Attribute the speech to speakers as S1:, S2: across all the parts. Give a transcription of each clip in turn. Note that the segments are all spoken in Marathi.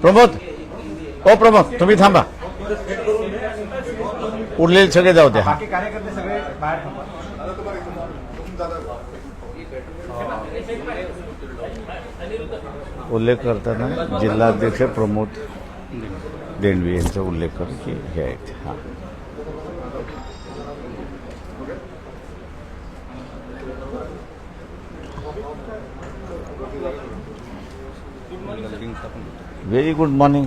S1: प्रमोद प्रमोद तुम्ही थांबा. उरलेले सगळे जाऊ द्या.
S2: कार्यकर्ते सगळे बाहेर थांबा.
S1: उल्लेख करताना जिल्हाध्यक्ष प्रमोद देणवी यांचा उल्लेख कर की हे आहेत. हां व्हेरी गुड मॉर्निंग.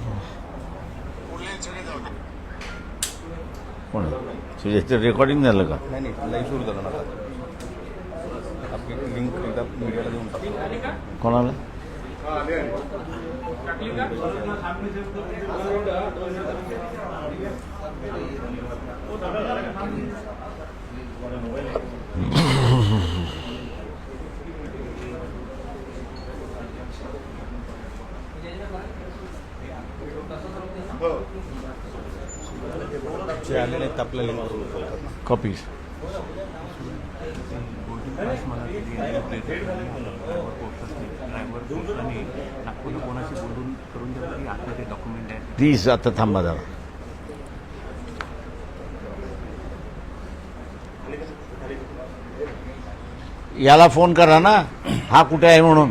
S1: कोण तुझ्या रेकॉर्डिंग झालं का?
S2: नाही लाईव्ह सुरू झालं ना. आपली लिंक एकदा मीडियाला देऊन टाकू.
S1: कोणाला?
S2: जे आले नाहीत आपल्या लिंक
S1: कॉपीज प्लीज आता थांबा जरा. याला फोन करा ना हा कुठे आहे म्हणून.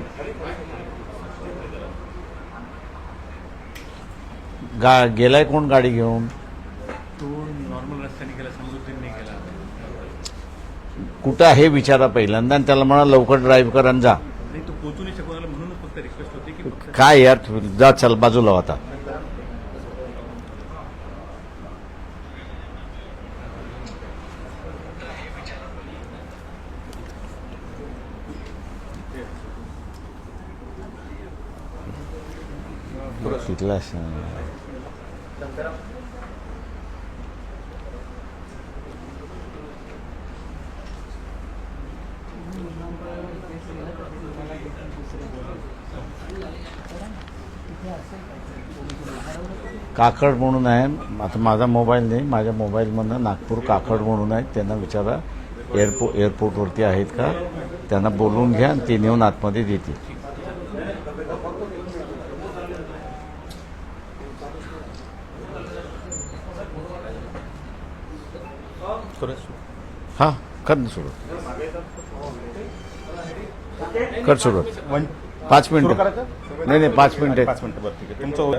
S1: गेलाय कोण गाडी घेऊन?
S2: तो नॉर्मल रस्त्याने गेला, समृद्धीने गेला.
S1: कुठं आहे विचारा पहिल्यांदा आणि त्याला म्हणा लवकर ड्राईव्ह करा आणि जा.
S2: नाही तो पोहोचू नाही शकतो, म्हणूनच फक्त रिक्वेस्ट होती की
S1: काय यार जा चल बाजूला आता. तिथला काकड म्हणून आहे. आता माझा मोबाईल नाही, माझ्या मोबाईलमधनं नागपूर काकड म्हणून आहे. त्यांना विचारा एअरपोर्टवरती आहेत का, त्यांना बोलवून घ्या आणि ते नेऊन आतमध्ये देतील. हां कर ना सुरू. कर सुरू. 5 मिनिटं. नाही 5 मिनिटं.
S2: 5 मिनिटं बरं ठीक आहे तुमचं.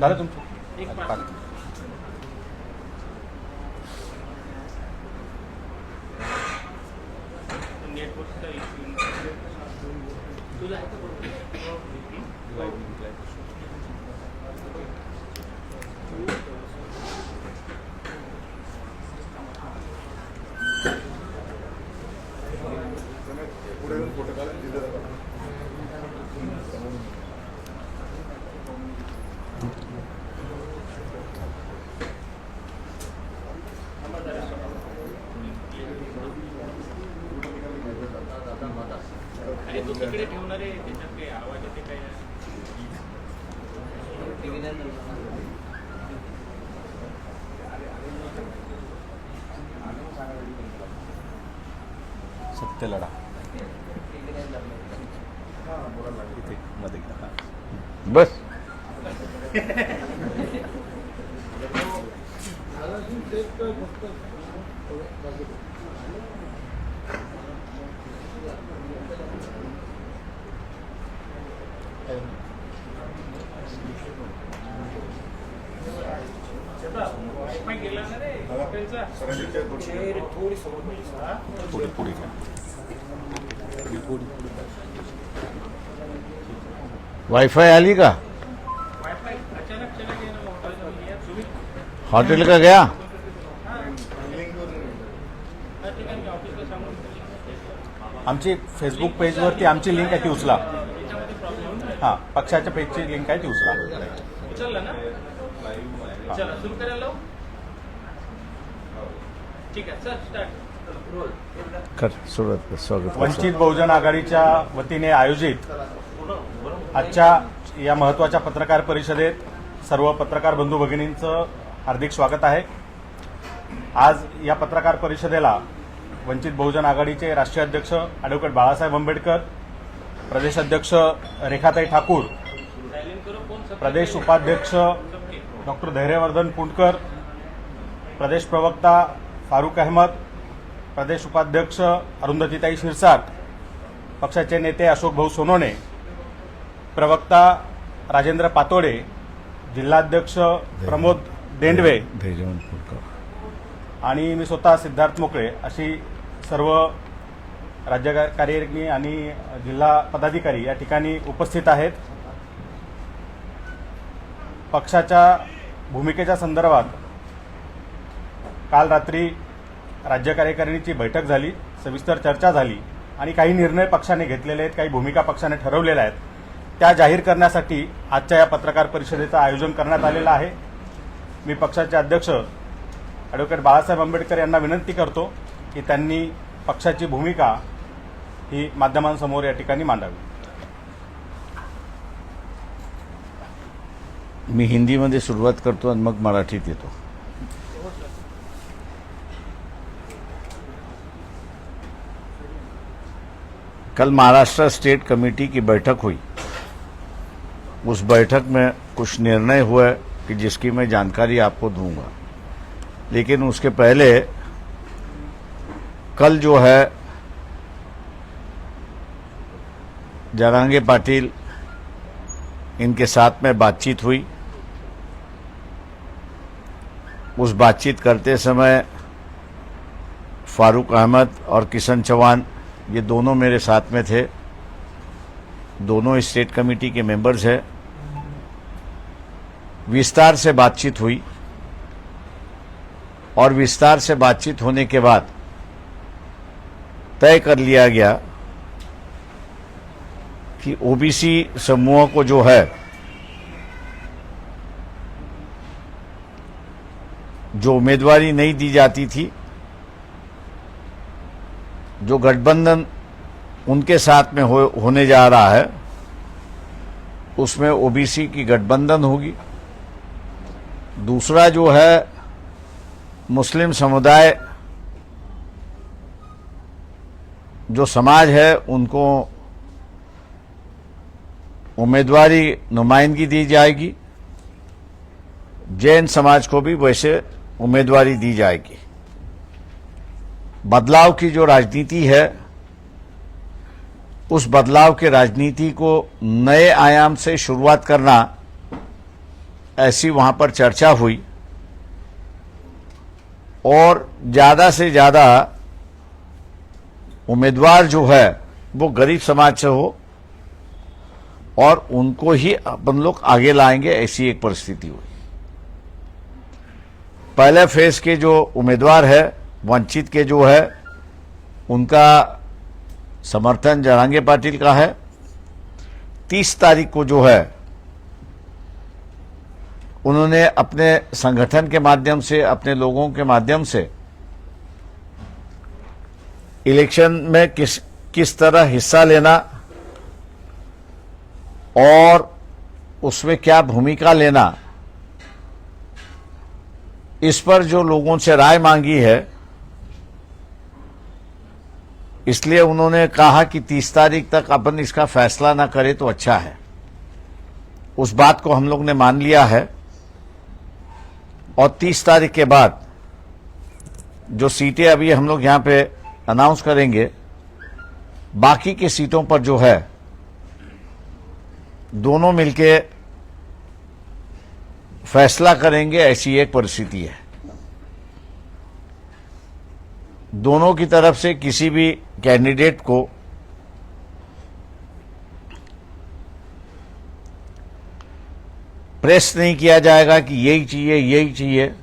S2: झालं तुमचं.
S3: दुसरीकडे ठेवणारे त्याच्यात काही आवाज येते काय?
S2: सत्य लढा इथे मध्ये
S1: बस. वाईफाई आली का? होटल का गया?
S2: आमची फेसबुक पेजवरती आमची लिंक आहे ती उचला. हां, पक्षाच्या पेजची लिंक आहे ती उचला.
S3: उचललं ना? चला सुरू करायला लावू? ठीक आहे सर स्टार्ट.
S1: कर सुरुवात कर. स्वागत कर.
S2: वंचित बहुजन आघाडीच्या वतीने आयोजित आजच्या या महत्त्वाच्या पत्रकार परिषदेत सर्व पत्रकार बंधू भगिनींचं हार्दिक स्वागत आहे. आज या पत्रकार परिषदेला वंचित बहुजन आघाडीचे राष्ट्रीय अध्यक्ष ॲडव्होकेट बाळासाहेब आंबेडकर, प्रदेशाध्यक्ष रेखाताई ठाकूर, प्रदेश उपाध्यक्ष डॉक्टर धैर्यवर्धन पुंडकर, प्रदेश प्रवक्ता फारुक अहमद, प्रदेश उपाध्यक्ष अरुंधतीताई क्षीरसाट, पक्षाचे नेते अशोक भाऊ सोनवणे, प्रवक्ता राजेंद्र पातोडे, जिल्हाध्यक्ष प्रमोद देंडवे
S1: धैर्यवंत पुरकर.
S2: आणि मी स्वतः सिद्धार्थ मोकळे अशी सर्व राज्य कार्यकारिणी आणि जिल्हा पदाधिकारी या ठिकाणी उपस्थित आहेत. पक्षाच्या भूमिकेच्या संदर्भात काल रात्री राज्य कार्यकारिणीची बैठक झाली, सविस्तर चर्चा झाली आणि काही निर्णय पक्षाने घेतलेले आहेत, काही भूमिका पक्षाने ठरवलेल्या आहेत, त्या जाहीर करण्यासाठी आजच्या या पत्रकार परिषदेचं आयोजन करण्यात आलेलं आहे. मी पक्षाचे अध्यक्ष ॲडव्होकेट बाळासाहेब आंबेडकर यांना विनंती करतो की त्यांनी पक्षाची भूमिका ही माध्यमांसमोर या ठिकाणी मांडावी.
S1: मी हिंदीमध्ये सुरुवात करतो आणि मग मराठीत येतो. कल महाराष्ट्र स्टेट कमेटी की बैठक हुई. उस बैठक में कुछ निर्णय हुए कि जिसकी मैं जानकारी आपको दूंगा, लेकिन उसके पहले कल जो है जरांगे पाटिल इनके साथ में बातचीत हुई. उस बातचीत करते समय फारूक अहमद और किशन चौहान ये दोनों मेरे साथ में थे. दोनों स्टेट कमेटी के मेंबर्स हैं. विस्तार से बातचीत हुई और विस्तार से बातचीत होने के बाद तय कर लिया गया कि ओबीसी समूह को जो है, जो उम्मीदवारी नहीं दी जाती थी, जो गठबंधन उनके साथ में होने जा रहा है, उसमें ओबीसी की गठबंधन होगी. दूसरा जो है मुस्लिम समुदाय, जो समाज है, उनको उम्मीदवारी नुमाइंदगी दी जाएगी. जैन समाज को भी वैसे उम्मीदवारी दी जाएगी. बदलाव की जो राजनीति है, उस बदलाव के राजनीति को नए आयाम से शुरुआत करना, ऐसी वहां पर चर्चा हुई. और ज्यादा से ज्यादा उम्मीदवार जो है वो गरीब समाज से हो और उनको ही अपन लोग आगे लाएंगे, ऐसी एक परिस्थिति हुई. पहले फेज के जो उम्मीदवार है वंचित के जो है, उनका समर्थन जरांगे पाटिल का है. 30 तारीख को जो है उन्होंने अपने संगठन के माध्यम से, अपने लोगों के माध्यम से इलेक्शन में किस तरह हिस्सा लेना और उसमें क्या भूमिका लेना, इस पर जो लोगों से राय मांगी है, इसलिए उन्होंने कहा कि 30 तारीख तक अपन इसका फैसला ना करें तो अच्छा है. उस बात को हम लोग ने मान लिया है और 30 तारीख के बाद जो सीटें अभी हम लोग यहां पे अनाउंस करेंगे, बाकी की सीटों पर जो है दोनों मिलके फैसला करेंगे, ऐसी एक परिस्थिति है. दोनों की तरफ से किसी भी कैंडिडेट को प्रेस नहीं किया जाएगा कि यही चाहिए, यही चाहिए.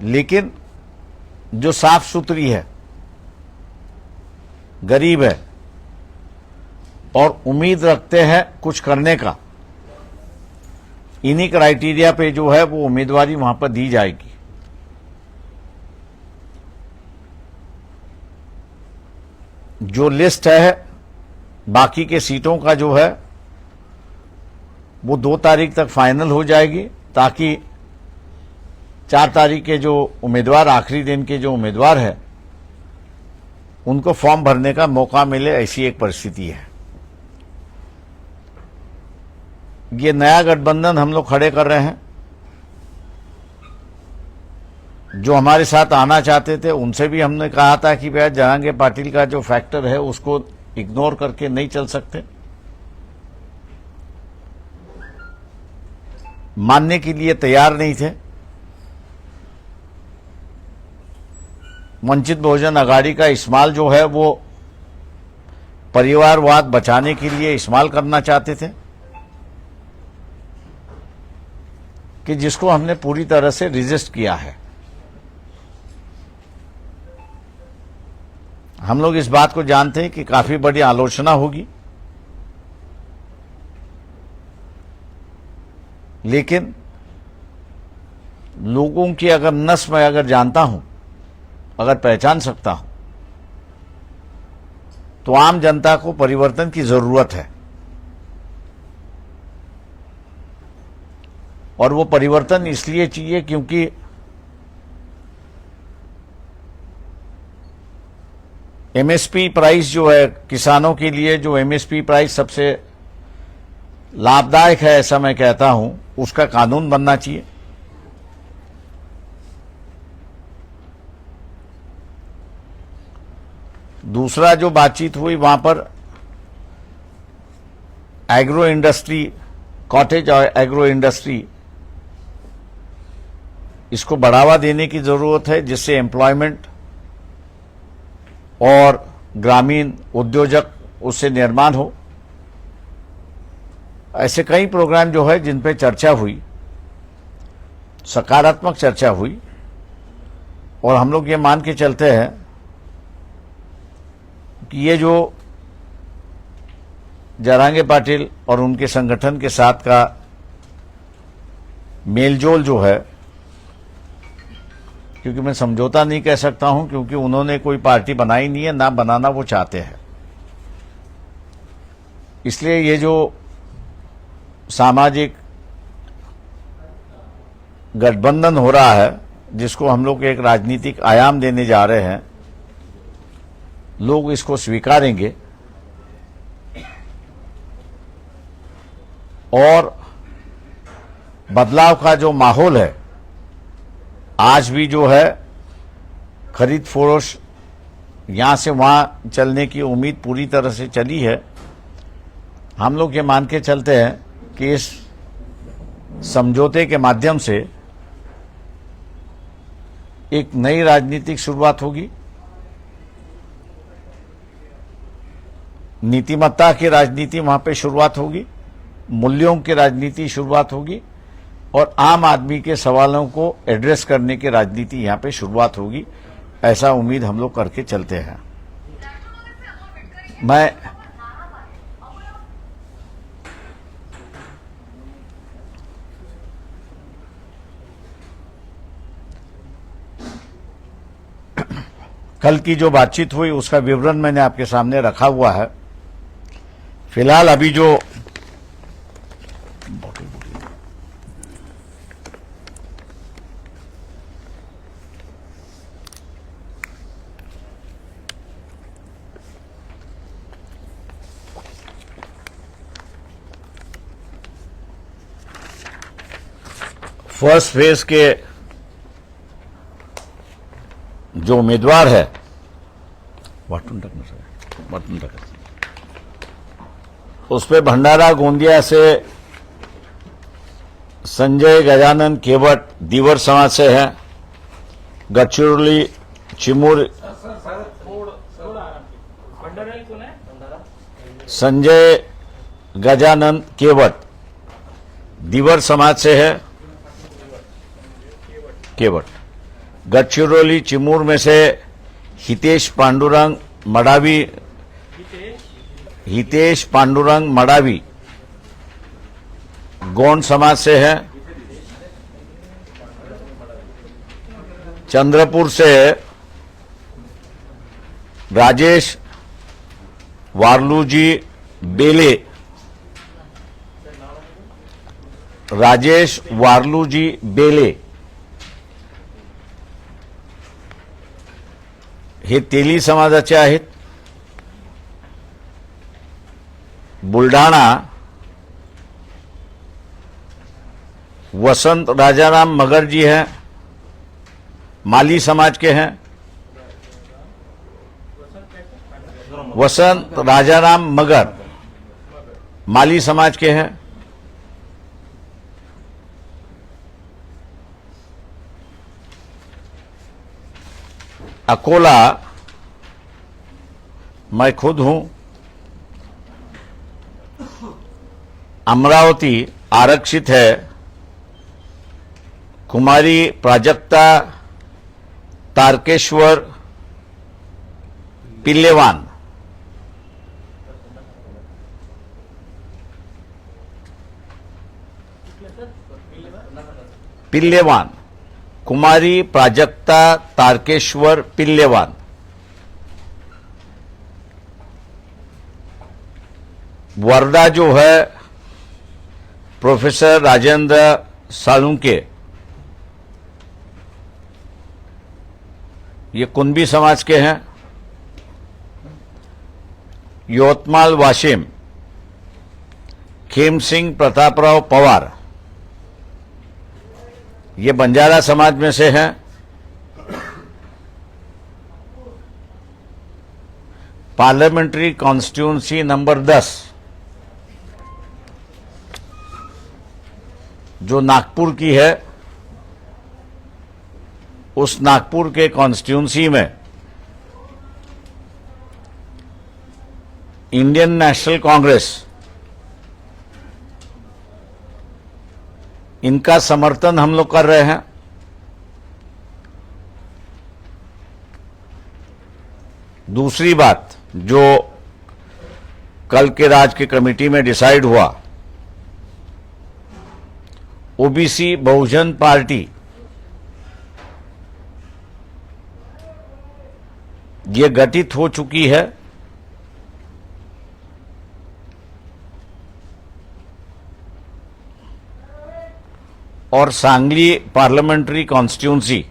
S1: लेकिन जो साफ सुथरी है, गरीब है और उम्मीद रखते हैं कुछ करने का, इन्हीं क्राइटेरिया पे जो है वो उम्मीदवारी वहां पर दी जाएगी। जो लिस्ट है बाकी के सीटों का जो है वो 2 तारीख तक फाइनल हो जाएगी, ताकि 4 तारीख के जो उम्मीदवार, आखिरी दिन के जो उम्मीदवार है, उनको फॉर्म भरने का मौका मिले, ऐसी एक परिस्थिति है। ये नया गठबंधन हम लोग खड़े कर रहे हैं। जो हमारे साथ आना चाहते थे उनसे भी हमने कहा था कि भैया जरांगे पाटिल का जो फैक्टर है उसको इग्नोर करके नहीं चल सकते। मानने के लिए तैयार नहीं थे। वंचित बहुजन अघाड़ी का इस्तेमाल जो है वो परिवारवाद बचाने के लिए इस्तेमाल करना चाहते थे, कि जिसको हमने पूरी तरह से रिजिस्ट किया है। हम लोग इस बात को जानते हैं कि काफी बड़ी आलोचना होगी, लेकिन लोगों की अगर नस मैं अगर जानता हूं, अगर पहचान सकता हूं, तो आम जनता को परिवर्तन की जरूरत है। और वो परिवर्तन इसलिए चाहिए क्योंकि एमएसपी प्राइस जो है किसानों के लिए, जो एमएसपी प्राइस सबसे लाभदायक है ऐसा मैं कहता हूं, उसका कानून बनना चाहिए। दूसरा जो बातचीत हुई वहां पर एग्रो इंडस्ट्री, कॉटेज और एग्रो इंडस्ट्री, इसको बढ़ावा देने की जरूरत है, जिससे एम्प्लॉयमेंट और ग्रामीण उद्योजक उससे निर्माण हो। ऐसे कई प्रोग्राम जो है जिन पे चर्चा हुई, सकारात्मक चर्चा हुई, और हम लोग ये मान के चलते हैं कि ये जो जरांगे पाटिल और उनके संगठन के साथ का मेलजोल जो है, क्योंकि मैं समझौता नहीं कह सकता हूं, क्योंकि उन्होंने कोई पार्टी बनाई नहीं है, ना बनाना वो चाहते हैं। इसलिए ये जो सामाजिक गठबंधन हो रहा है, जिसको हम लोग एक राजनीतिक आयाम देने जा रहे हैं, लोग इसको स्वीकारेंगे और बदलाव का जो माहौल है, आज भी जो है खरीद फरोश यहां से वहां चलने की उम्मीद पूरी तरह से चली है। हम लोग ये मान के चलते हैं कि इस समझौते के माध्यम से एक नई राजनीतिक शुरुआत होगी, नीतिमत्ता की राजनीति वहां पे शुरुआत होगी, मूल्यों की राजनीति शुरुआत होगी, और आम आदमी के सवालों को एड्रेस करने की राजनीति यहां पे शुरुआत होगी। ऐसा उम्मीद हम लोग करके चलते हैं। मैं कल की जो बातचीत हुई उसका विवरण मैंने आपके सामने रखा हुआ है। फिलहाल अभी जो फर्स्ट फेज के जो उम्मीदवार है, उस पे भंडारा गोंदिया से संजय गजानन केवट दीवर समाज से है, गढ़चिरौली चिमूर संजय गजानन केवट दीवर समाज से है, केवट गडचिरोली चिमूर में से हितेश पांडुरंग मडावी गौंड समाज से है। चंद्रपुर से राजेश वार्लूजी बेले, हे तेली समाजाचे आहेत। बुलढाणा वसंत राजाराम मगर जी हैं, माली समाज के हैं। वसंत राजाराम मगर माली समाज के हैं। अकोला मैं खुद हूं। अमरावती आरक्षित है, कुमारी प्राजक्ता तारकेश्वर पिल्लेवान, कुमारी प्राजक्ता तारकेश्वर पिल्लेवान। वर्धा जो है प्रोफेसर राजेंद्र सालुंके, ये कुंभी समाज के हैं। यवतमाल वाशिम खेम सिंह प्रतापराव पवार, ये बंजारा समाज में से हैं। पार्लियामेंट्री कॉन्स्टिट्यूंसी नंबर 10 जो नागपुर की है, उस नागपुर के कॉन्स्टिट्यूंसी में इंडियन नेशनल कांग्रेस इनका समर्थन हम लोग कर रहे हैं। दूसरी बात जो कल के राज्य की कमेटी में डिसाइड हुआ, ओबीसी बहुजन पार्टी ये गठित हो चुकी है। और सांगली पार्लियामेंट्री कॉन्स्टिट्यूंसी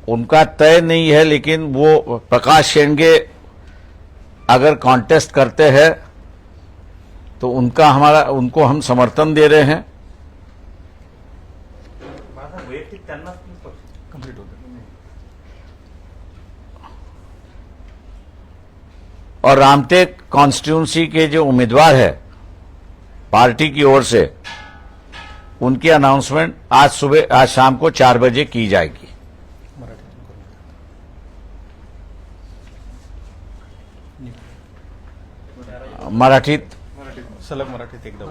S1: उनका तय नहीं है, लेकिन वो प्रकाश शेंडगे अगर कॉन्टेस्ट करते हैं तो उनको हम समर्थन दे रहे हैं।
S2: वैयक्तिक त्यांनाच कंप्लीट होतं।
S1: और रामटेक कॉन्स्टिट्यूंसी के जो उम्मीदवार है पार्टी की ओर से, उनकी अनाउंसमेंट आज शाम को 4 बजे की जाएगी। मराठीत
S2: सलग मराठीत एकदा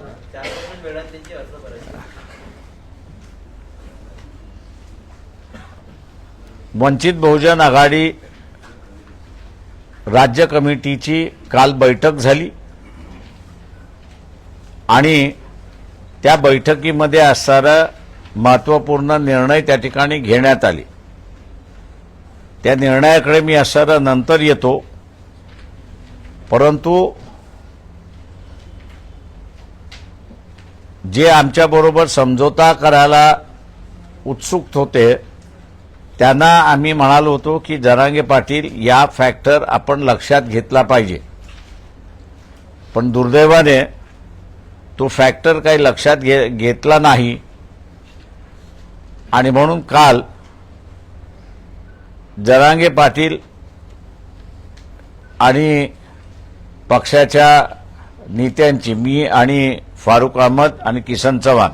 S1: वंचित बहुजन आघाडी राज्य कमिटीची काल बैठक झाली आणि त्या बैठकीमध्ये असणारा महत्त्वपूर्ण निर्णय त्या ठिकाणी घेण्यात आले। त्या निर्णयाकडे मी असणारा नंतर येतो, परंतु जे आमच्याबरोबर समझोता करायला उत्सुक होते त्यांना आम्ही म्हणालो होतो की जरांगे पाटील या फॅक्टर आपण लक्षात घेतला पाहिजे, पण दुर्दैवाने तो फॅक्टर काही लक्षात घेतला नाही आणि म्हणून काल जरांगे पाटील आणि पक्षाच्या नेत्यांची, मी आणि फारूक अहमद आणि किसन चव्हाण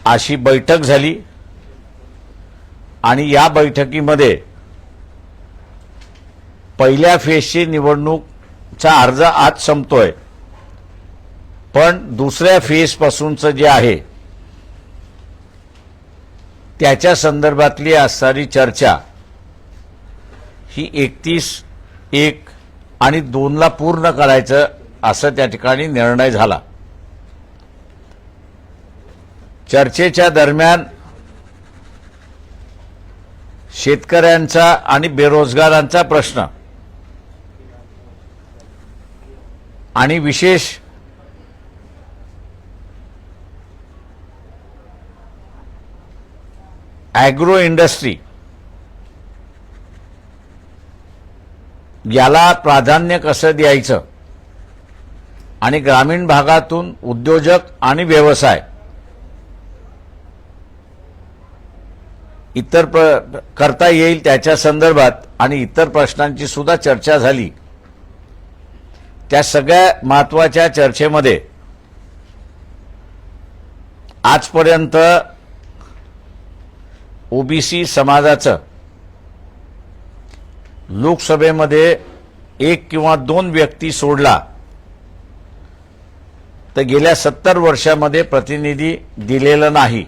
S1: अशी बैठक झाली आणि या बैठकीमध्ये पहिल्या फेजची निवडणूकचा अर्ज आज संपतोय पण दुसऱ्या फेजपासूनचं जे आहे त्याच्या संदर्भातली असणारी चर्चा ही 31/1 आणि 2ला पूर्ण करायचं असं त्या ठिकाणी निर्णय झाला. चर्चेच्या दरम्यान शेतकऱ्यांचा आणि बेरोजगारांचा प्रश्न आणि विशेष ॲग्रो इंडस्ट्री याला प्राधान्य कसं द्यायचं आणि ग्रामीण भागातून उद्योजक आणि व्यवसाय इतर करता येईल त्याच्या संदर्भात आणि इतर प्रश्नांची सुद्धा चर्चा झाली. त्या सगळ्या महत्त्वाच्या चर्चेमध्ये आजपर्यंत ओबीसी समाजाचं लोकसभेमध्ये 1 किंवा 2 व्यक्ती सोडला तर गेल्या 70 वर्षामध्ये प्रतिनिधी दिलेलं नाही.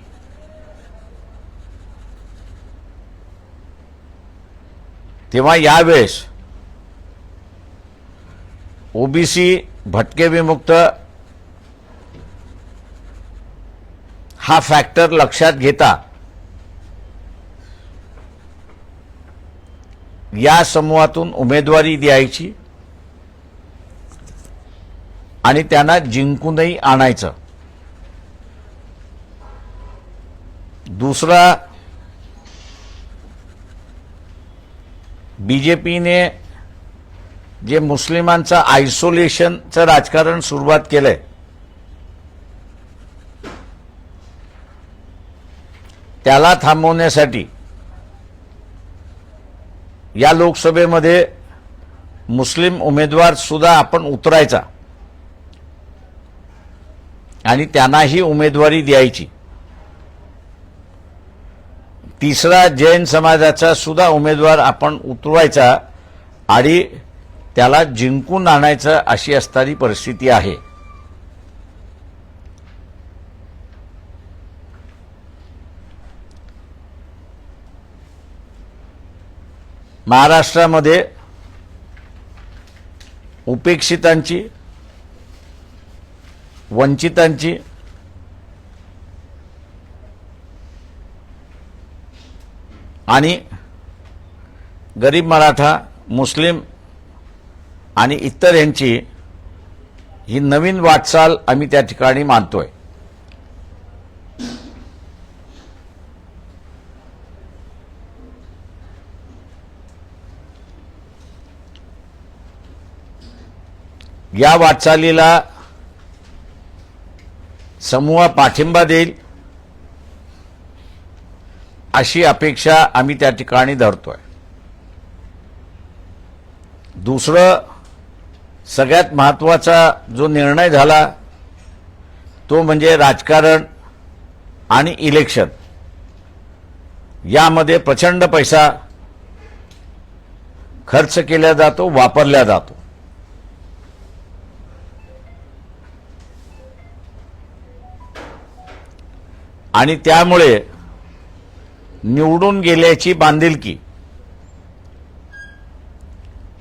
S1: तेव्हा यावेळेस ओबीसी भटके विमुक्त हा फॅक्टर लक्षात घेता या समूहातून उमेदवारी द्यायची आणि त्यांना जिंकूनही आणायचं. दुसरा, बीजेपीने जे मुस्लिमांचं आयसोलेशनचं राजकारण सुरुवात केलंय त्याला थांबवण्यासाठी या लोकसभेमध्ये मुस्लिम उमेदवार सुद्धा आपण उतरायचा आणि त्यांनाही उमेदवारी द्यायची. तिसरा, जैन समाजाचा सुद्धा उमेदवार आपण उतरवायचा आणि त्याला जिंकून आणायचं अशी असणारी परिस्थिती आहे. महाराष्ट्रामध्ये उपेक्षितांची, वंचितांची आणि गरीब मराठा, मुस्लिम आणि इतर यांची ही नवीन वाटचाल आम्ही त्या ठिकाणी मानतोय. या वाटचालीला समूह पाठिंबा देईल अशी अपेक्षा आम्ही त्या ठिकाणी धरतोय. दुसरं, सगळ्यात महत्त्वाचा जो निर्णय झाला तो म्हणजे राजकारण आणि इलेक्शन यामध्ये प्रचंड पैसा खर्च केला जातो, वापरला जातो. आणि त्यामुळे निवडून गेल्याची बांधिलकी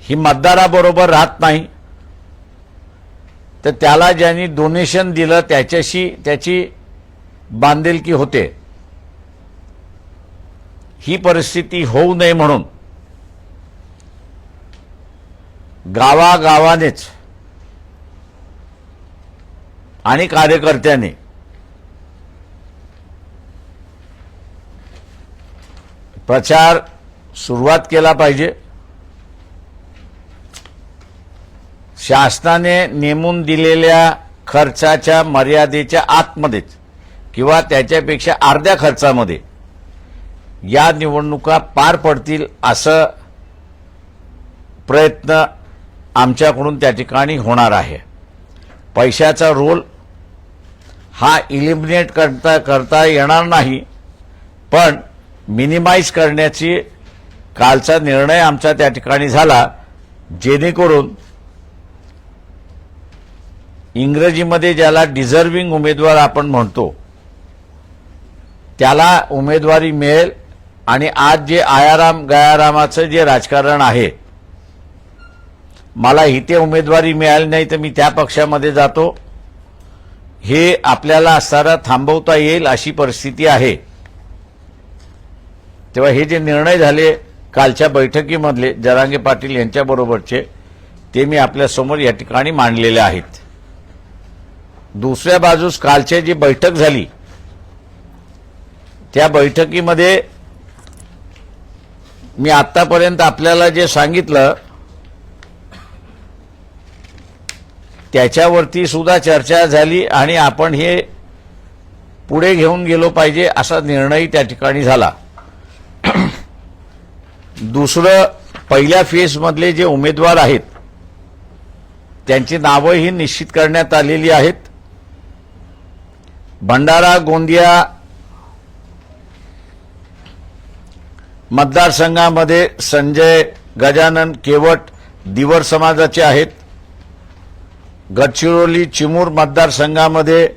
S1: ही मतदाराबरोबर राहत नाही, तर त्याला ज्यांनी डोनेशन दिलं त्याच्याशी त्याची बांधिलकी होते. ही परिस्थिती होऊ नये म्हणून गावागावानेच आणि कार्यकर्त्यांनी प्रचार सुरुवात केला पाहिजे. शासनाने नेमून दिलेल्या खर्चाच्या मर्यादेच्या आतमध्येच किंवा त्याच्यापेक्षा अर्ध्या खर्चामध्ये या निवडणुका पार पडतील असं प्रयत्न आमच्याकडून त्या ठिकाणी होणार आहे. पैशाचा रोल हा इलिमिनेट करता येणार नाही, पण मिनिमाइज करण्याची कालचा निर्णय आमचा त्या ठिकाणी झाला, जेणेकरून इंग्रजीमध्ये ज्याला डिझर्विंग उमेदवार आपण म्हणतो त्याला उमेदवारी मिळेल आणि आज जे आयाराम गयारामाचं जे राजकारण आहे, मला इथे उमेदवारी मिळाली नाही तर मी त्या पक्षामध्ये जातो, हे आपल्याला असताना थांबवता येईल अशी परिस्थिती आहे. तेव्हा हे जे निर्णय झाले कालच्या बैठकीमधले जरांगे पाटील यांच्याबरोबरचे, ते मी आपल्यासमोर या ठिकाणी मांडलेले आहेत. दुसऱ्या बाजूस कालची जी बैठक झाली त्या बैठकीमध्ये मी आतापर्यंत आपल्याला जे सांगितलं त्याच्यावरती सुद्धा चर्चा झाली आणि आपण हे पुढे घेऊन गेलो पाहिजे असा निर्णय त्या ठिकाणी झाला. दुसरं, पहिल्या फेजमधले जे उमेदवार आहेत त्यांची नावंही निश्चित करण्यात आलेली आहेत. भंडारा गोंदिया मतदारसंघामध्ये संजय गजानन केवट दिवर समाजाचे आहेत. गडचिरोली चिमूर मतदारसंघामध्ये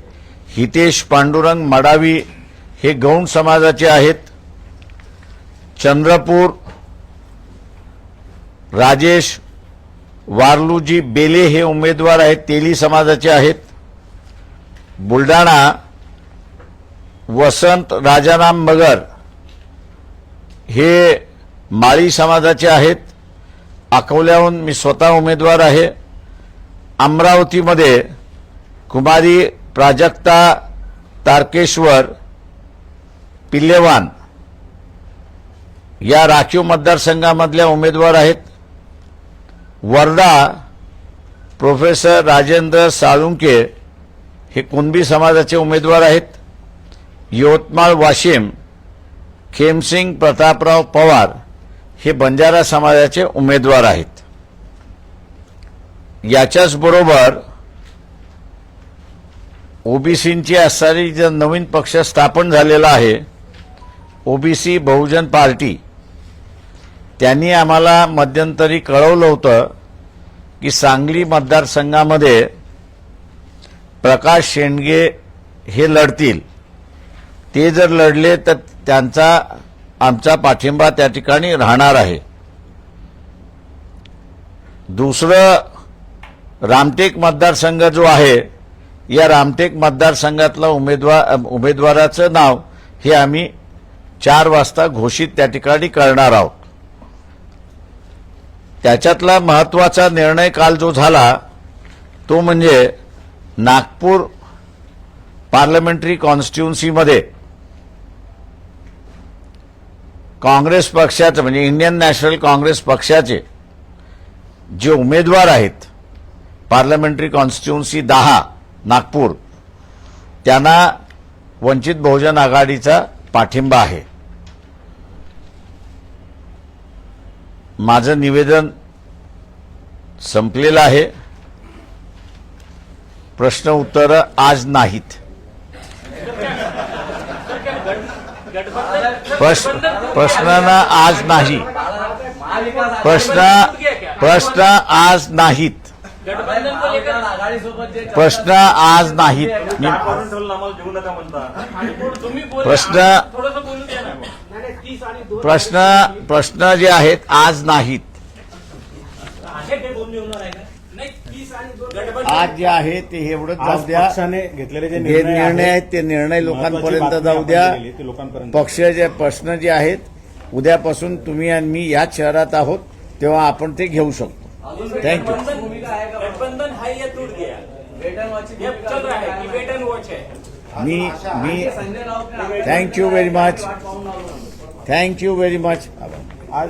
S1: हितेश पांडुरंग मडावी हे गौंड समाजाचे आहेत. चंद्रपूर राजेश वारलूजी बेले हे उमेदवार आहेत, तेली समाजाचे आहेत. बुलढाणा वसंत राजाराम मगर हे माळी समाजाचे आहेत. अकोल्याहून मी स्वतः उमेदवार आहे. अमरावतीमध्ये कुमारी प्राजक्ता तारकेश्वर पिल्लेवान या राखीव मतदारसंघामधल्या उमेदवार आहेत. वर्धा प्रोफेसर राजेंद्र साळुंके हे कुणबी समाजाचे उमेदवार आहेत. यवतमाळ वाशिम खेमसिंग प्रतापराव पवार हे बंजारा समाजाचे उमेदवार आहेत. याच्याच बरोबर ओबीसींची असणारी जो नवीन पक्ष स्थापन झालेला आहे ओबीसी बहुजन पार्टी, त्यांनी आम्हाला मध्यंतरी कळवलं होतं की सांगली मतदारसंघामध्ये प्रकाश शेंडगे हे लढतील. ते जर लढले तर त्यांचा आमचा पाठिंबा त्या ठिकाणी राहणार आहे. दुसरं, रामटेक मतदारसंघ जो आहे या रामटेक मतदारसंघातला उमेदवाराचं नाव हे आम्ही 4 वाजता घोषित त्या ठिकाणी करणार आहोत. त्याच्यातला महत्वाचा निर्णय काल जो झाला तो म्हणजे नागपूर पार्लमेंटरी कॉन्स्टिट्युन्सीमध्ये काँग्रेस पक्षाचे म्हणजे इंडियन नॅशनल काँग्रेस पक्षाचे जे उमेदवार आहेत पार्लमेंटरी कॉन्स्टिट्युन्सी 10 नागपूर, त्यांना वंचित बहुजन आघाडीचा पाठिंबा आहे. माझं निवेदन संपलेलं आहे. प्रश्न उत्तर आज नाहीत. प्रश्न आज नाही. प्रश्न आज नाहीत. प्रश्न आज नाहीत. प्रश्न जे आहेत आज नाहीत. आज जे आहे ते एवढंच जाऊ द्या.
S2: पक्षाने घेतलेले जे
S1: निर्णय आहेत ते निर्णय लोकांपर्यंत जाऊ द्या. पक्षाचे प्रश्न जे आहेत उद्यापासून तुम्ही आणि मी याच शहरात आहोत तेव्हा आपण ते घेऊ शकतो. थँक्यू.
S3: गठबंधन है या टूट गया? ये चल रहा है कि वेट एंड वॉच है?
S1: मी thank you very much. Thank you very much.
S2: आज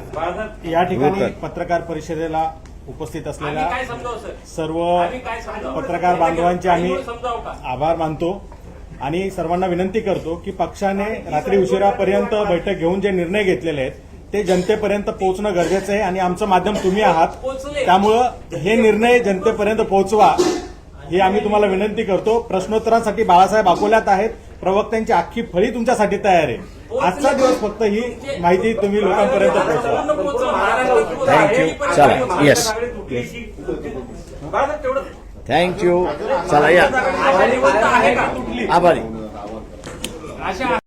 S2: या ठिकाणी पत्रकार परिषदेला उपस्थित असलेल्या
S3: आम्ही काय समजावं सर?
S2: सर्व
S3: आम्ही काय समजावं?
S2: पत्रकार बांधवांचे आम्ही
S3: समजावं का?
S2: आभार मानतो आणि सर्वांना विनंती करतो की पक्षाने रात्री उशिरापर्यंत बैठक घेऊन जे निर्णय घेतलेले आहेत ते जनतेपर्यंत पोहोचणं गरजेचं आहे आणि आमचं माध्यम तुम्ही आहात. त्यामुळं हे निर्णय जनतेपर्यंत पोहोचवा ही आम्ही तुम्हाला विनंती करतो. प्रश्नोत्तरांसाठी बाळासाहेब अकोल्यात आहेत. प्रवक्त्यांची अख्खी फळी तुमच्यासाठी तयार आहे. आजचा दिवस फक्त ही माहिती तुम्ही लोकांपर्यंत पोहोचवा.
S1: थँक्यू. चला. येस. थँक्यू. चला या.
S3: आघाडीवर आहे का तुटली
S1: आभारी.
S3: अशा